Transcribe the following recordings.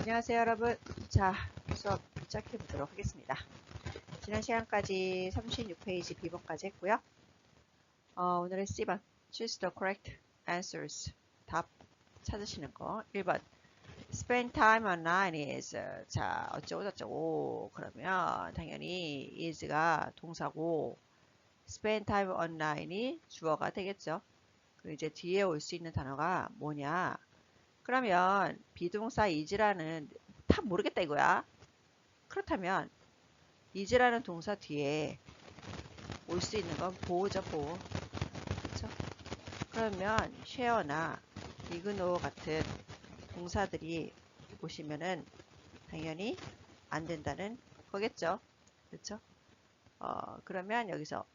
안녕하세요 여러분. 자, 수업 시작해 보도록 하겠습니다. 지난 시간까지 36페이지 B번까지 했고요. 오늘의 C번 Choose the correct answers. 답 찾으시는 거 1번 Spend time online is 자 어쩌고 저쩌고 그러면 당연히 is가 동사고 spend time online이 주어가 되겠죠. 그리고 이제 뒤에 올 수 있는 단어가 뭐냐, 그러면 비동사 is라는 다 모르겠다 이거야. 그렇다면 is라는 동사 뒤에 올 수 있는 건 보호죠, 보호. 그렇죠? 그러면 share나 ignore 같은 동사들이 오시면은 당연히 안 된다는 거겠죠. 그렇죠? 그러면 여기서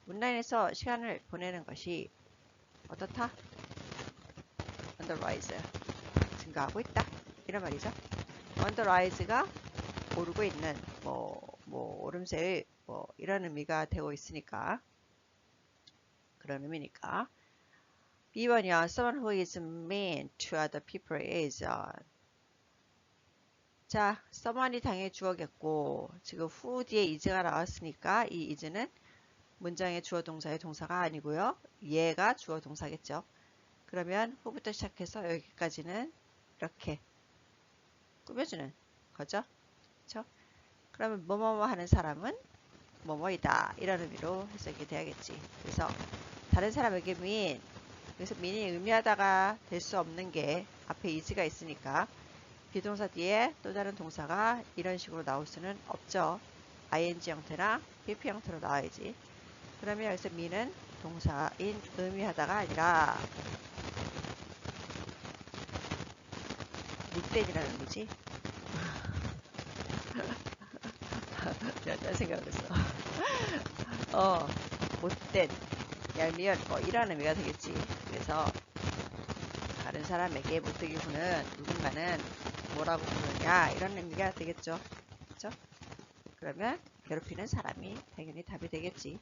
온라인에서 시간을 보내는 것이 어떻다? On the rise. 증가하고 있다. 이런 말이죠. On the rise가 오르고 있는 오름세의 이런 의미가 되고 있으니까, 그런 의미니까. B번이요. Someone who is mean to other people is 자, someone이 당연히 주어겠고, 지금 who 뒤에 is가 나왔으니까 이 is는 문장의 주어 동사의 동사가 아니고요. 얘가 주어 동사겠죠. 그러면 who부터 시작해서 여기까지는 이렇게 꾸며주는 거죠. 그렇죠? 그러면 뭐뭐뭐 하는 사람은 뭐뭐이다, 이런 의미로 해석이 돼야겠지. 그래서 다른 사람에게 mean, 그래서 mean이 의미하다가 될 수 없는 게 앞에 is가 있으니까 비동사 뒤에 또 다른 동사가 이런 식으로 나올 수는 없죠. ing 형태나 pp 형태로 나와야지. 그러면 여기서 mean은 동사인 의미하다가 아니라 못된이라는 의미지. 딴 생각을 했어. 못된, 얄미운 이런 의미가 되겠지. 그래서 다른 사람에게 못되게 구는 누군가는 뭐라고 부르냐, 이런 의미가 되겠죠. 그렇죠? 그러면 괴롭히는 사람이 당연히 답이 되겠지.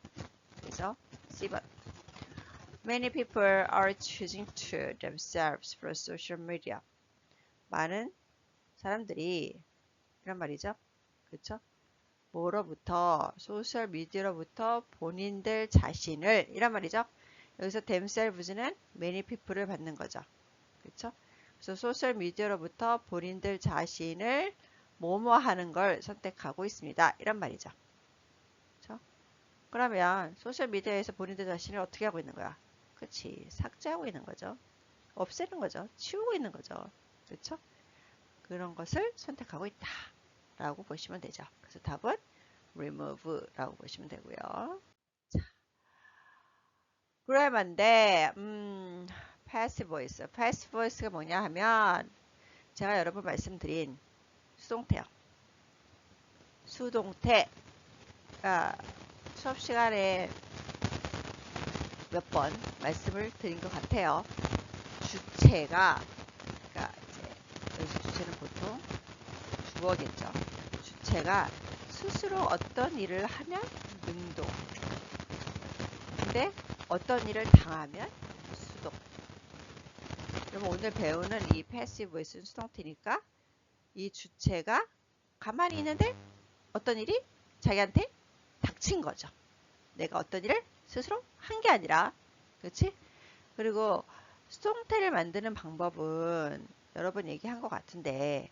그래서 C번 Many people are choosing to themselves for social media. 많은 사람들이 이런 말이죠. 그렇죠? 뭐로부터, 소셜 미디어로부터 본인들 자신을, 이란 말이죠. 여기서 themselves는 many people을 받는 거죠. 그렇죠? 그래서 소셜 미디어로부터 본인들 자신을 뭐뭐 하는 걸 선택하고 있습니다. 이런 말이죠. 그렇죠? 그러면 소셜 미디어에서 본인들 자신을 어떻게 하고 있는 거야? 그렇지, 삭제하고 있는 거죠. 없애는 거죠. 치우고 있는 거죠. 그렇죠? 그런 것을 선택하고 있다 라고 보시면 되죠. 그래서 답은 remove 라고 보시면 되고요. 자, 그래만데 passive voice. passive voice가 뭐냐 하면 제가 여러 번 말씀드린 수동태요. 수동태. 수업 시간에 몇 번 말씀을 드린 것 같아요. 주체가, 그러니까 이제 여기서 주체는 보통 주어겠죠. 주체가 스스로 어떤 일을 하면 능동. 근데 어떤 일을 당하면 수동. 그러면 오늘 배우는 이 passive voice는 수동태니까 이 주체가 가만히 있는데 어떤 일이 자기한테 닥친 거죠. 내가 어떤 일을 스스로 한 게 아니라. 그렇지? 그리고 수동태를 만드는 방법은 여러 번 얘기한 것 같은데,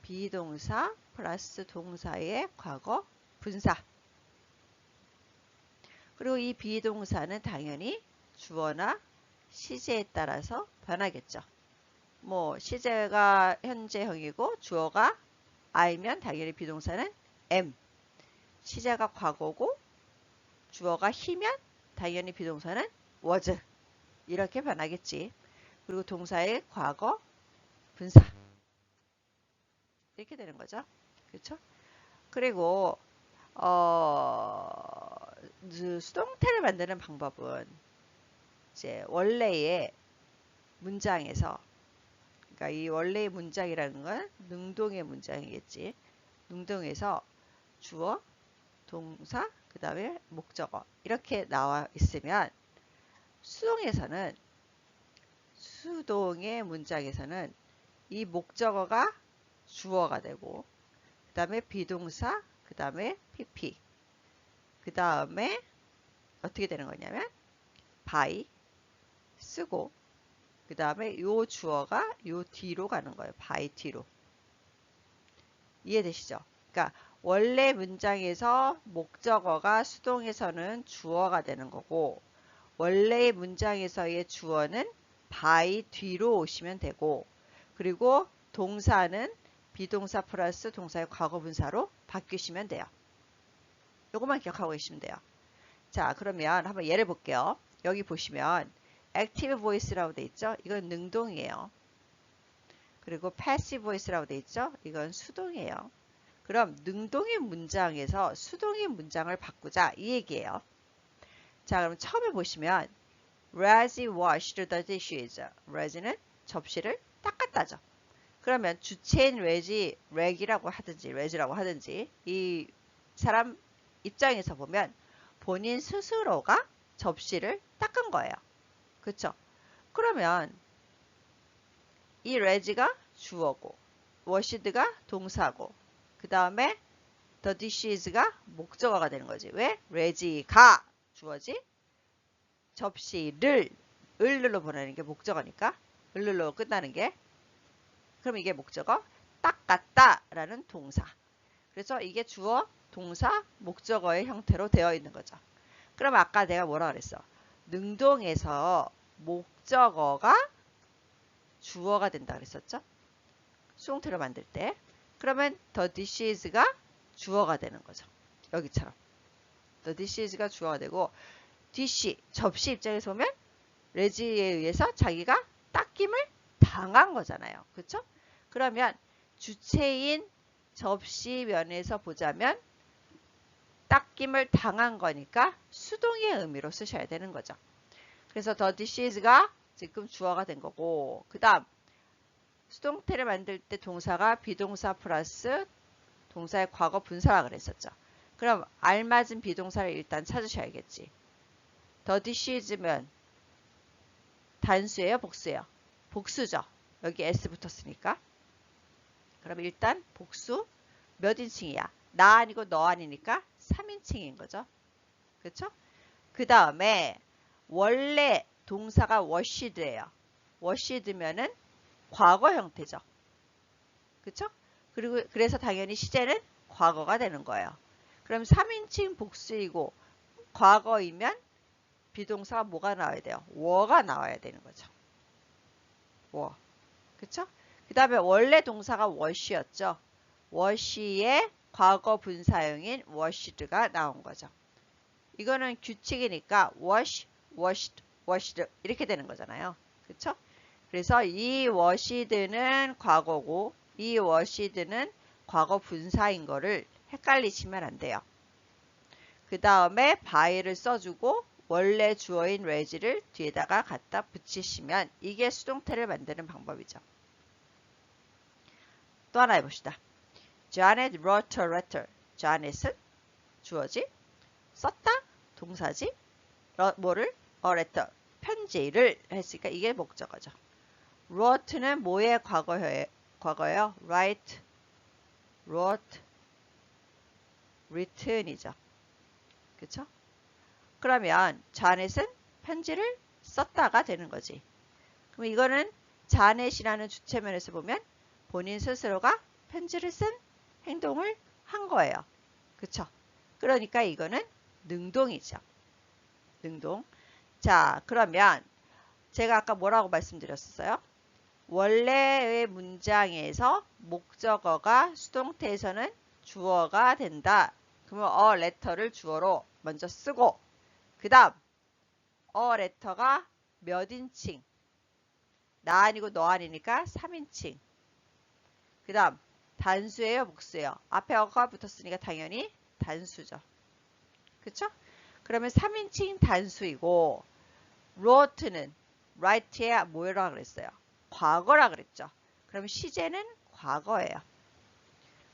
비동사 플러스 동사의 과거 분사. 그리고 이 비동사는 당연히 주어나 시제에 따라서 변하겠죠. 시제가 현재형이고 주어가 I면 당연히 비동사는 am. 시제가 과거고 주어가 he면 당연히 비동사는 was. 이렇게 변하겠지. 그리고 동사의 과거 분사. 이렇게 되는 거죠. 그렇죠? 그리고 수동태를 만드는 방법은 이제 원래의 문장에서, 그러니까 이 원래의 문장이라는 건 능동의 문장이겠지. 능동에서 주어, 동사, 그 다음에 목적어 이렇게 나와 있으면 수동의 문장에서는 이 목적어가 주어가 되고, 그 다음에 비동사, 그 다음에 PP, 그 다음에 어떻게 되는 거냐면 by 쓰고, 그 다음에 요 주어가 요 뒤로 가는 거예요. by 뒤로. 이해되시죠? 그러니까 원래 문장에서 목적어가 수동에서는 주어가 되는 거고, 원래의 문장에서의 주어는 by 뒤로 오시면 되고, 그리고 동사는 비동사 플러스 동사의 과거분사로 바뀌시면 돼요. 요것만 기억하고 계시면 돼요. 자, 그러면 한번 예를 볼게요. 여기 보시면 active voice라고 돼 있죠? 이건 능동이에요. 그리고 passive voice라고 돼 있죠? 이건 수동이에요. 그럼 능동의 문장에서 수동의 문장을 바꾸자 이 얘기예요. 자, 그럼 처음에 보시면 Reggie washed the dishes. Reggie는 접시를 닦았다죠. 그러면 주체인 Reggie라고 하든지 Reggie라고 하든지 이 사람 입장에서 보면 본인 스스로가 접시를 닦은 거예요. 그쵸? 그러면 이 Reggie가 주어고 washed가 동사고, 그 다음에 the dishes가 목적어가 되는 거지. 왜? Reggie가 주어지, 접시를 을로 보내는 게 목적어니까, 을로 끝나는 게, 그럼 이게 목적어, 닦았다 라는 동사. 그래서 이게 주어, 동사, 목적어의 형태로 되어 있는 거죠. 그럼 아까 내가 뭐라 그랬어? 능동에서 목적어가 주어가 된다 그랬었죠? 수동태를 만들 때. 그러면 the dishes가 주어가 되는 거죠. 여기처럼. the dishes가 주어가 되고, dish, 접시 입장에서 보면 레지에 의해서 자기가 닦임을 당한 거잖아요. 그렇죠? 그러면 주체인 접시 면에서 보자면 닦임을 당한 거니까 수동의 의미로 쓰셔야 되는 거죠. 그래서 the dishes가 지금 주어가 된 거고, 그 다음 수동태를 만들 때 동사가 비동사 플러스 동사의 과거 분사라 그랬었죠. 그럼 알맞은 비동사를 일단 찾으셔야겠지. the dishes면 단수예요, 복수예요? 복수죠. 여기 s 붙었으니까. 그럼 일단 복수 몇 인칭이야? 나 아니고 너 아니니까 3인칭인 거죠. 그렇죠? 그 다음에 원래 동사가 washed예요. washed면은 과거 형태죠. 그렇죠? 그리고 그래서 당연히 시제는 과거가 되는 거예요. 그럼 3인칭 복수이고 과거이면 비동사가 뭐가 나와야 돼요? were가 나와야 되는 거죠. were. 그쵸? 그 다음에 원래 동사가 wash였죠. wash의 과거 분사형인 washed가 나온 거죠. 이거는 규칙이니까 wash, washed, washed 이렇게 되는 거잖아요. 그쵸? 그래서 이 washed는 과거고 이 washed는 과거 분사인 거를 헷갈리시면 안 돼요. 그 다음에 by를 써주고 원래 주어인 reggie를 뒤에다가 갖다 붙이시면 이게 수동태를 만드는 방법이죠. 또 하나 해봅시다. Janet wrote a letter. Janet은 주어지, 썼다, 동사지, 뭐를? a letter, 편지를 했으니까 이게 목적어죠. wrote는 뭐의 과거예요? write, wrote, written이죠. 그쵸? 그러면 Janet은 편지를 썼다가 되는 거지. 그럼 이거는 Janet이라는 주체면에서 보면 본인 스스로가 편지를 쓴 행동을 한 거예요. 그쵸? 그러니까 이거는 능동이죠. 능동. 자, 그러면 제가 아까 뭐라고 말씀드렸었어요? 원래의 문장에서 목적어가 수동태에서는 주어가 된다. 그러면 a letter를 주어로 먼저 쓰고, 그 다음 a letter가 몇 인칭? 나 아니고 너 아니니까 3인칭. 그 다음 단수예요, 복수예요? 앞에 어가 붙었으니까 당연히 단수죠. 그쵸? 그러면 3인칭 단수이고 wrote는 write의 뭐라 그랬어요? 과거라 그랬죠. 그럼 시제는 과거예요.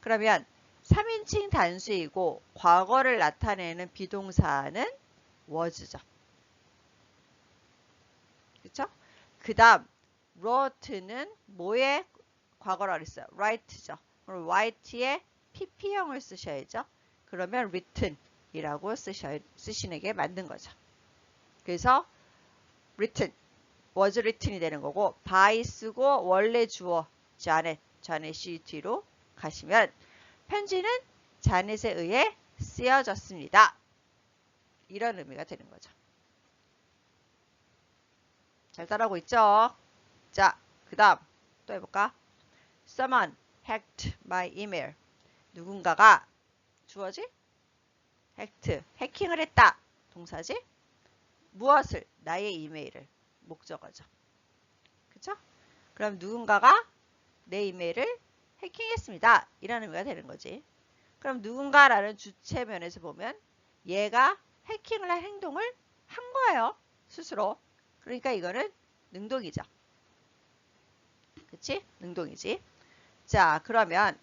그러면 3인칭 단수이고 과거를 나타내는 비동사는 was죠. 그쵸? 그 다음 wrote는 뭐의 과거라 그랬어요. write죠. 그럼 write에 pp형을 쓰셔야죠. 그러면 written이라고 쓰시는 게 맞는 거죠. 그래서 written, was written이 되는 거고 by 쓰고 원래 주어 자넷이 뒤로 가시면 편지는 자넷에 의해 쓰여졌습니다. 이런 의미가 되는 거죠. 잘 따라오고 있죠? 자, 그 다음 또 해볼까? Someone hacked my email. 누군가가 주어지? 해킹을 했다. 동사지? 무엇을? 나의 이메일을. 목적어죠. 그쵸? 그럼 누군가가 내 이메일을 해킹했습니다. 이런 의미가 되는 거지. 그럼 누군가라는 주체면에서 보면 얘가 해킹을 한 행동을 한 거예요. 스스로. 그러니까 이거는 능동이죠. 그치? 능동이지. 자, 그러면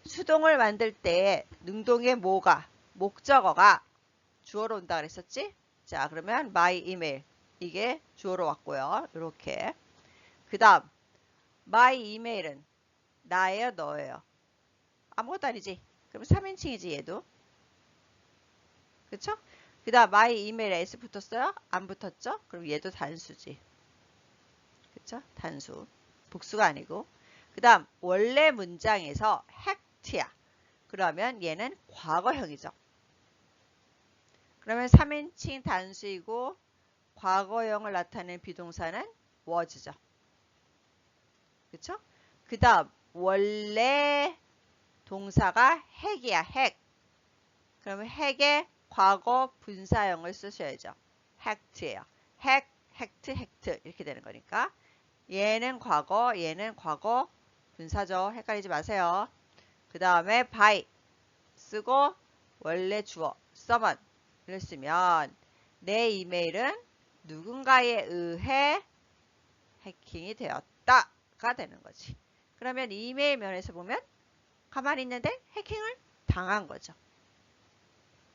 수동을 만들 때 능동의 목적어가 주어로 온다 그랬었지? 자, 그러면 my email 이게 주어로 왔고요. 이렇게. 그 다음 my email은 나예요, 너예요? 아무것도 아니지. 그럼 3인칭이지 얘도. 그쵸? 그 다음 my email에 s 붙었어요? 안 붙었죠? 그럼 얘도 단수지. 그쵸? 단수. 복수가 아니고. 그 다음 원래 문장에서 hacked야. 그러면 얘는 과거형이죠. 그러면 3인칭 단수이고 과거형을 나타내는 비동사는 was죠. 그쵸? 그 다음 원래 동사가 hack이야. hack. 그러면 hack의 과거 분사형을 쓰셔야죠. hacked예요. hack, hacked 이렇게 되는 거니까 얘는 과거, 얘는 과거 분사죠. 헷갈리지 마세요. 그 다음에 by 쓰고 원래 주어 someone를 쓰면 내 이메일은 누군가에 의해 해킹이 되었다가 되는 거지. 그러면 이메일 면에서 보면 가만히 있는데 해킹을 당한 거죠.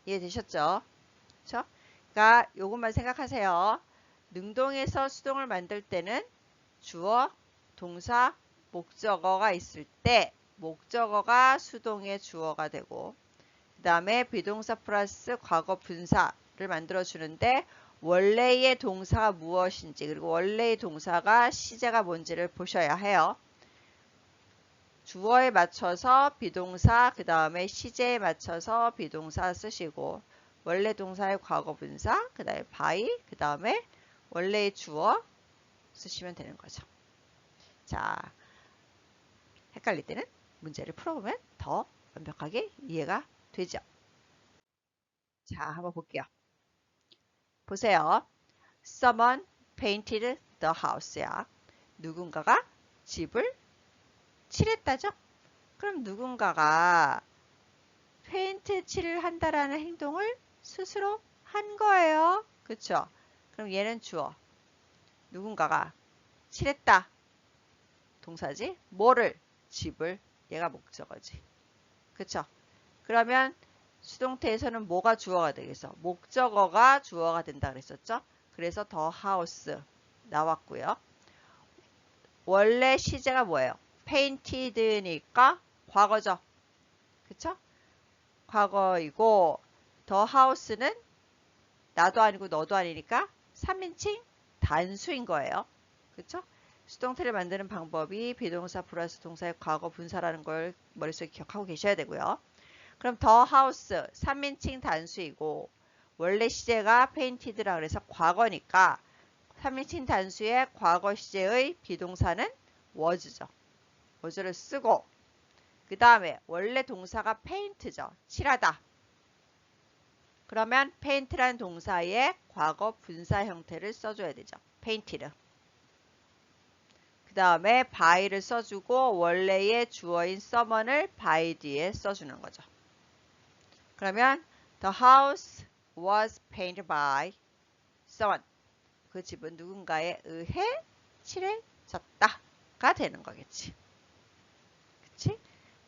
이해되셨죠? 그렇죠? 그러니까 요것만 생각하세요. 능동에서 수동을 만들 때는 주어, 동사, 목적어가 있을 때 목적어가 수동의 주어가 되고 그 다음에 비동사 플러스 과거 분사를 만들어 주는데 원래의 동사가 무엇인지 그리고 원래의 동사가 시제가 뭔지를 보셔야 해요. 주어에 맞춰서 비동사 그 다음에 시제에 맞춰서 비동사 쓰시고 원래 동사의 과거 분사 그 다음에 by 그 다음에 원래의 주어 쓰시면 되는 거죠. 자, 헷갈릴 때는 문제를 풀어보면 더 완벽하게 이해가 되죠. 자, 한번 볼게요. 보세요. Someone painted the house야. 누군가가 집을 칠했다죠? 그럼 누군가가 페인트 칠을 한다라는 행동을 스스로 한 거예요. 그쵸? 그럼 얘는 주어. 누군가가 칠했다. 동사지? 뭐를? 집을. 얘가 목적어지. 그쵸? 그러면 수동태에서는 뭐가 주어가 되겠어? 목적어가 주어가 된다 그랬었죠? 그래서 the house 나왔고요. 원래 시제가 뭐예요? painted니까 과거죠. 그쵸? 과거이고 the house는 나도 아니고 너도 아니니까 3인칭 단수인 거예요. 그쵸? 수동태를 만드는 방법이 비동사 플러스 동사의 과거 분사라는 걸 머릿속에 기억하고 계셔야 되고요. 그럼 the house 3인칭 단수이고 원래 시제가 painted라 그래서 과거니까 3인칭 단수의 과거 시제의 비동사는 was죠. was를 쓰고 그 다음에 원래 동사가 paint죠. 칠하다. 그러면 paint라는 동사의 과거 분사 형태를 써줘야 되죠. painted. 그 다음에 by를 써주고 원래의 주어인 someone을 by 뒤에 써주는 거죠. 그러면 the house was painted by someone. 그 집은 누군가에 의해 칠해졌다가 되는 거겠지. 그치?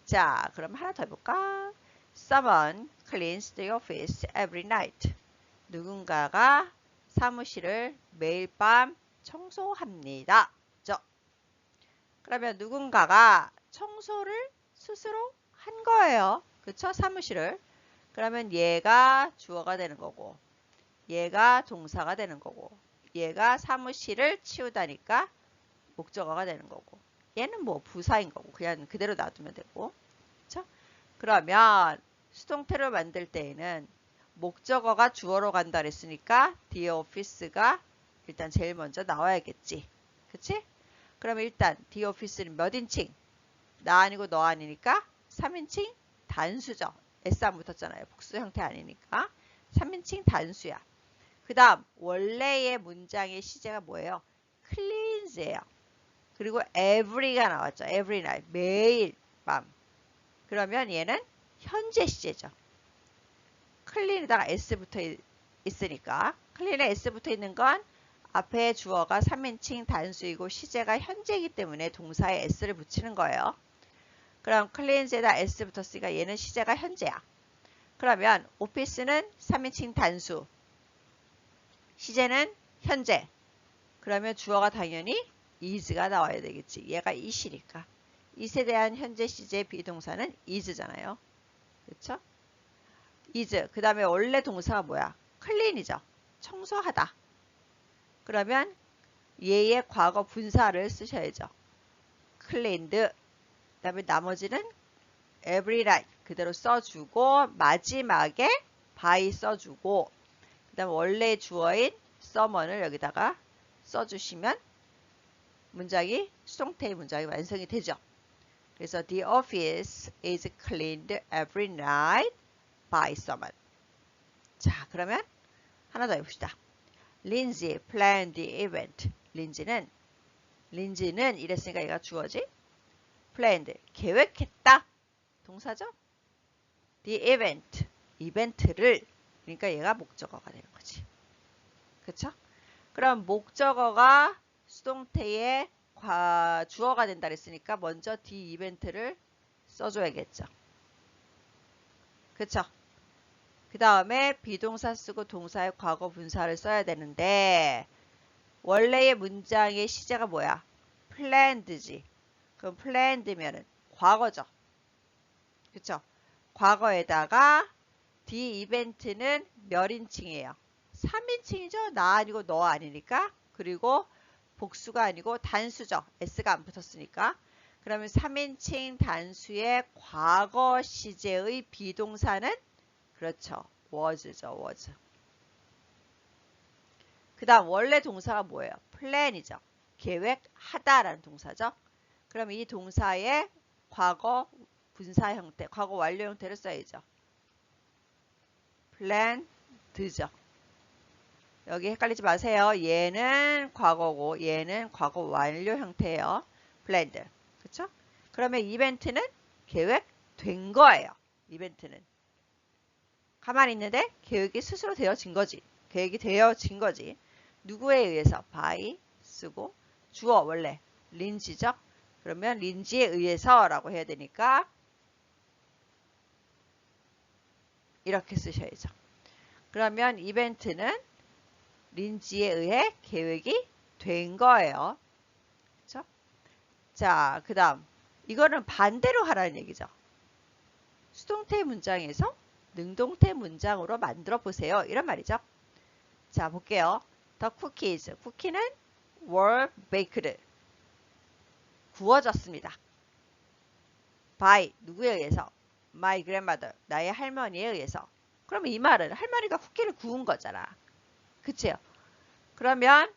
자, 그럼 하나 더 해볼까? Someone cleans the office every night. 누군가가 사무실을 매일 밤 청소합니다. 그러면 누군가가 청소를 스스로 한 거예요. 그쵸? 사무실을. 그러면 얘가 주어가 되는 거고, 얘가 동사가 되는 거고, 얘가 사무실을 치우다니까 목적어가 되는 거고, 얘는 뭐 부사인 거고, 그냥 그대로 놔두면 되고. 그쵸? 그러면 수동태를 만들 때에는 목적어가 주어로 간다 그랬으니까 the office가 일단 제일 먼저 나와야겠지. 그치? 그러면 일단 the office는 몇 인칭? 나 아니고 너 아니니까 3인칭 단수죠. S 안 붙었잖아요. 복수 형태 아니니까. 3인칭 단수야. 그 다음 원래의 문장의 시제가 뭐예요? cleans예요. 그리고 every가 나왔죠. every night. 매일 밤. 그러면 얘는 현재 시제죠. clean에다가 S 붙어 있으니까. clean에 S 붙어 있는 건 앞에 주어가 3인칭 단수이고 시제가 현재이기 때문에 동사에 S를 붙이는 거예요. 그럼 cleanse에다 S 붙었으니까 얘는 시제가 현재야. 그러면 오피스는 3인칭 단수, 시제는 현재. 그러면 주어가 당연히 is가 나와야 되겠지. 얘가 is이니까. is에 대한 현재 시제 비동사는 is잖아요. 그렇죠? is. 그 다음에 원래 동사가 뭐야? clean이죠. 청소하다. 그러면 얘의 과거 분사를 쓰셔야죠. cleaned. 그 다음에 나머지는 every night 그대로 써주고 마지막에 by 써주고 그 다음 원래 주어인 someone을 여기다가 써주시면 문장이 수동태의 문장이 완성이 되죠. 그래서 the office is cleaned every night by someone. 자, 그러면 하나 더 해봅시다. Lindsay planned the event. 린지는 이랬으니까 얘가 주어지. planned 계획했다. 동사죠. the event 이벤트를 그러니까 얘가 목적어가 되는 거지. 그쵸? 그럼 목적어가 수동태의 주어가 된다 그랬으니까 먼저 the 이벤트를 써줘야겠죠. 그쵸? 그 다음에 비동사 쓰고 동사의 과거 분사를 써야 되는데 원래의 문장의 시제가 뭐야? planned지. 그럼 planned면은 과거죠. 그쵸? 과거에다가 the 이벤트는 몇 인칭이에요? 3인칭이죠. 나 아니고 너 아니니까. 그리고 복수가 아니고 단수죠. S가 안 붙었으니까. 그러면 3인칭 단수의 과거 시제의 비동사는 그렇죠. was죠. was. 그 다음 원래 동사가 뭐예요? plan이죠. 계획하다라는 동사죠. 그럼 이 동사의 과거 분사 형태, 과거 완료 형태를 써야죠. planned죠. 여기 헷갈리지 마세요. 얘는 과거고 얘는 과거 완료 형태예요. planned. 그쵸? 그러면 이벤트는 계획된 거예요. 이벤트는. 가만히 있는데 계획이 스스로 되어진 거지. 계획이 되어진 거지. 누구에 의해서? by 쓰고 주어 원래 린지죠. 그러면 린지에 의해서 라고 해야 되니까 이렇게 쓰셔야죠. 그러면 이벤트는 린지에 의해 계획이 된 거예요. 그렇죠? 자, 그 다음 이거는 반대로 하라는 얘기죠. 수동태 문장에서 능동태 문장으로 만들어 보세요. 이런 말이죠. 자, 볼게요. The cookies. 쿠키는 were baked. 구워졌습니다. by 누구에 의해서? My grandmother. 나의 할머니에 의해서. 그러면 이 말은 할머니가 쿠키를 구운 거잖아. 그치요? 그러면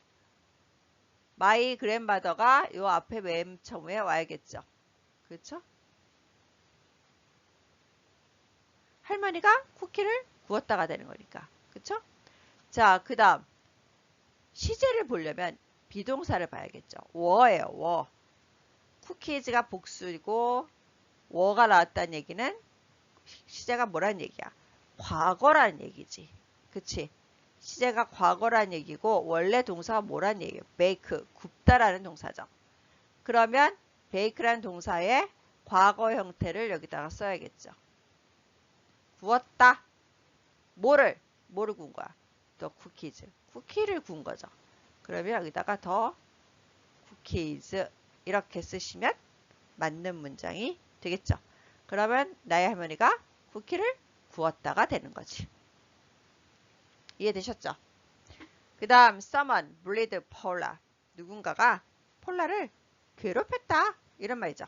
my grandmother가 요 앞에 맨 처음에 와야겠죠. 그렇죠? 할머니가 쿠키를 구웠다가 되는 거니까. 그렇죠? 자, 그 다음 시제를 보려면 비동사를 봐야겠죠. were예요. were. 쿠키즈가 복수이고 were가 나왔다는 얘기는 시제가 뭐라는 얘기야? 과거라는 얘기지. 그치? 시제가 과거라는 얘기고 원래 동사가 뭐라는 얘기예요? bake, 굽다라는 동사죠. 그러면 bake라는 동사의 과거 형태를 여기다가 써야겠죠. 구웠다. 뭐를 구운 거야? 더 쿠키즈. 쿠키를 구운 거죠. 그러면 여기다가 더 쿠키즈 이렇게 쓰시면 맞는 문장이 되겠죠. 그러면 나의 할머니가 쿠키를 구웠다가 되는 거지. 이해되셨죠? 그 다음 someone bullied Paula. 누군가가 폴라를 괴롭혔다. 이런 말이죠.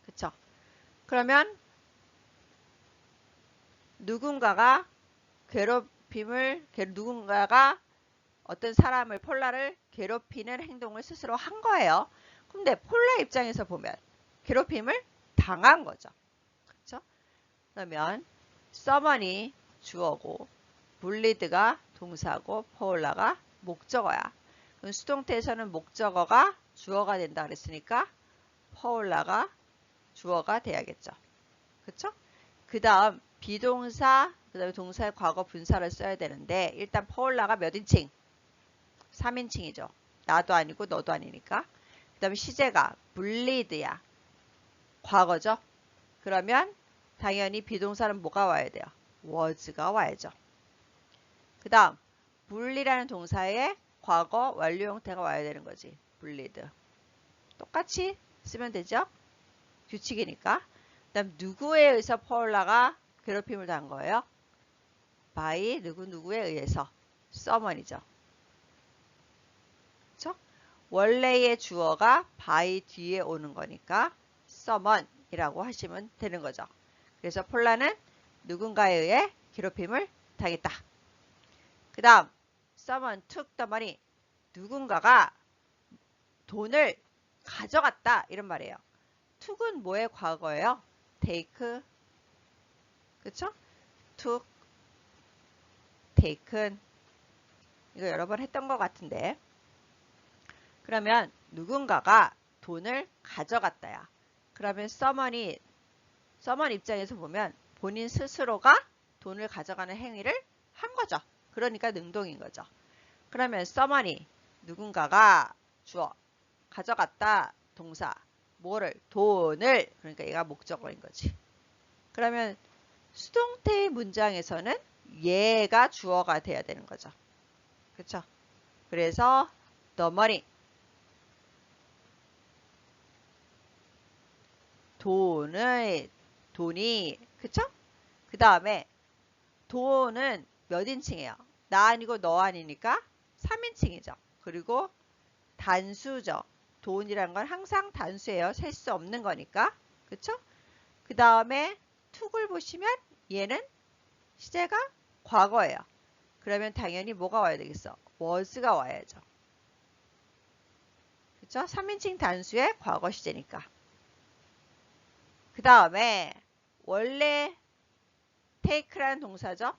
그쵸? 그러면 누군가가 어떤 사람을 폴라를 괴롭히는 행동을 스스로 한 거예요. 근데 폴라 입장에서 보면 괴롭힘을 당한 거죠. 그쵸? 그러면 someone이 주어고 bullied가 동사고 폴라가 목적어야. 그럼 수동태에서는 목적어가 주어가 된다 그랬으니까 폴라가 주어가 돼야겠죠. 그쵸? 그 다음 비동사, 그 다음에 동사의 과거 분사를 써야 되는데 일단 폴라가 몇 인칭? 3인칭이죠. 나도 아니고 너도 아니니까. 그 다음에 시제가 bullied야. 과거죠. 그러면 당연히 비동사는 뭐가 와야 돼요? was가 와야죠. 그 다음 bully라는 동사의 과거 완료 형태가 와야 되는 거지. bullied. 똑같이 쓰면 되죠. 규칙이니까. 그 다음 누구에 의해서 폴라가 괴롭힘을 당한 거예요? by 누구누구에 의해서. someone이죠. 그쵸? 원래의 주어가 by 뒤에 오는 거니까 someone이라고 하시면 되는 거죠. 그래서 폴라는 누군가에 의해 괴롭힘을 당했다. 그 다음 someone took the money. 누군가가 돈을 가져갔다. 이런 말이에요. took은 뭐의 과거예요? take. 그쵸? took, taken. 이거 여러 번 했던 것 같은데. 그러면 누군가가 돈을 가져갔다야. 그러면 someone 입장에서 보면 본인 스스로가 돈을 가져가는 행위를 한 거죠. 그러니까 능동인 거죠. 그러면 someone이 누군가가 주어, 가져갔다 동사, 뭐를? 돈을. 그러니까 얘가 목적어인 거지. 그러면 수동태의 문장에서는 얘가 주어가 돼야 되는 거죠. 그쵸? 그래서 the money. 돈이, 그쵸? 그 다음에 돈은 몇 인칭이에요? 나 아니고 너 아니니까 3인칭이죠. 그리고 단수죠. 돈이라는 건 항상 단수예요. 셀 수 없는 거니까. 그쵸? 그 다음에 툭을 보시면 얘는 시제가 과거예요. 그러면 당연히 뭐가 와야 되겠어? was가 와야죠. 그쵸? 3인칭 단수의 과거 시제니까. 그 다음에 원래 take라는 동사죠.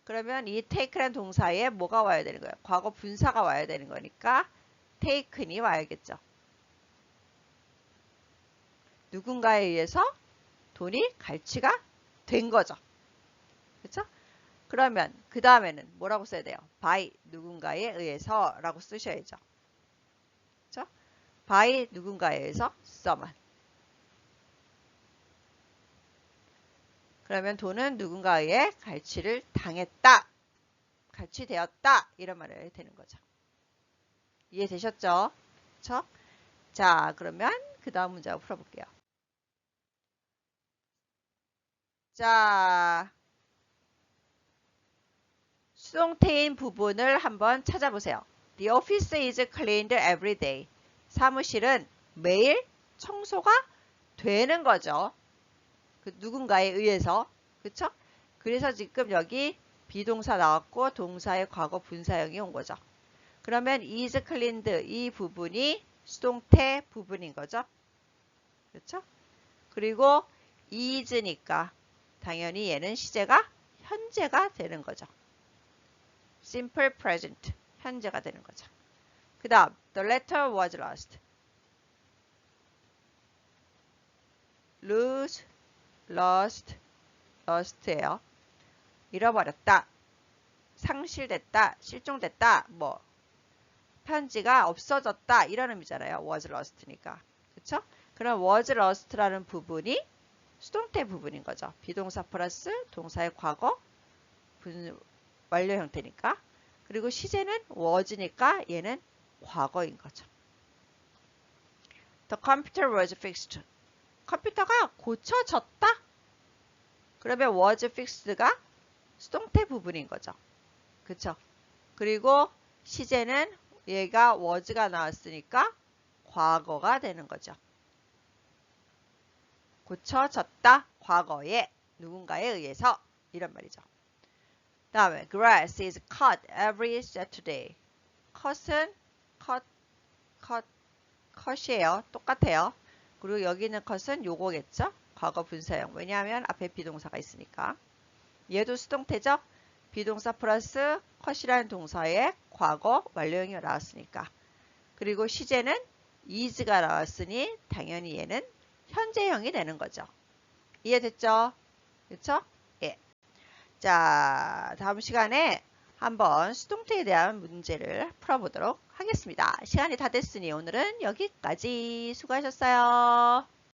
그러면 이 take라는 동사에 뭐가 와야 되는 거예요? 과거 분사가 와야 되는 거니까 taken이 와야겠죠. 누군가에 의해서 돈이 갈취가 된 거죠. 그렇죠? 그러면 그 다음에는 뭐라고 써야 돼요? by 누군가에 의해서 라고 쓰셔야죠. 그렇죠? by 누군가에 의해서 someone. 그러면 돈은 누군가에 의해 갈취를 당했다. 갈취되었다. 이런 말을 되는 거죠. 이해되셨죠? 그렇죠? 자, 그러면 그 다음 문제 풀어볼게요. 자, 수동태인 부분을 한번 찾아보세요. The office is cleaned every day. 사무실은 매일 청소가 되는 거죠. 그 누군가에 의해서. 그쵸? 그래서 지금 여기 비동사 나왔고 동사의 과거 분사형이 온 거죠. 그러면 is cleaned 이 부분이 수동태 부분인 거죠. 그렇죠? 그리고 is니까 당연히 얘는 시제가 현재가 되는 거죠. simple present 현재가 되는 거죠. 그 다음 the letter was lost. lose, lost, lost예요. 잃어버렸다, 상실됐다, 실종됐다, 뭐 편지가 없어졌다 이런 의미잖아요. was lost니까. 그쵸? 그럼 was lost라는 부분이 수동태 부분인 거죠. 비동사 플러스 동사의 과거 완료 형태니까. 그리고 시제는 was니까 얘는 과거인 거죠. The computer was fixed. 컴퓨터가 고쳐졌다? 그러면 was fixed가 수동태 부분인 거죠. 그쵸? 그리고 시제는 얘가 was가 나왔으니까 과거가 되는 거죠. 고쳐졌다. 과거에 누군가에 의해서 이런 말이죠. 다음에 grass is cut every Saturday. cut은 cut이에요. 똑같아요. 그리고 여기 있는 cut은 요거겠죠? 과거 분사형. 왜냐하면 앞에 비동사가 있으니까. 얘도 수동태죠? 비동사 플러스 cut이라는 동사의 과거 완료형이 나왔으니까. 그리고 시제는 is가 나왔으니 당연히 얘는 현재형이 되는 거죠. 이해됐죠? 그쵸? 예. 자, 다음 시간에 한번 수동태에 대한 문제를 풀어보도록 하겠습니다. 시간이 다 됐으니 오늘은 여기까지. 수고하셨어요.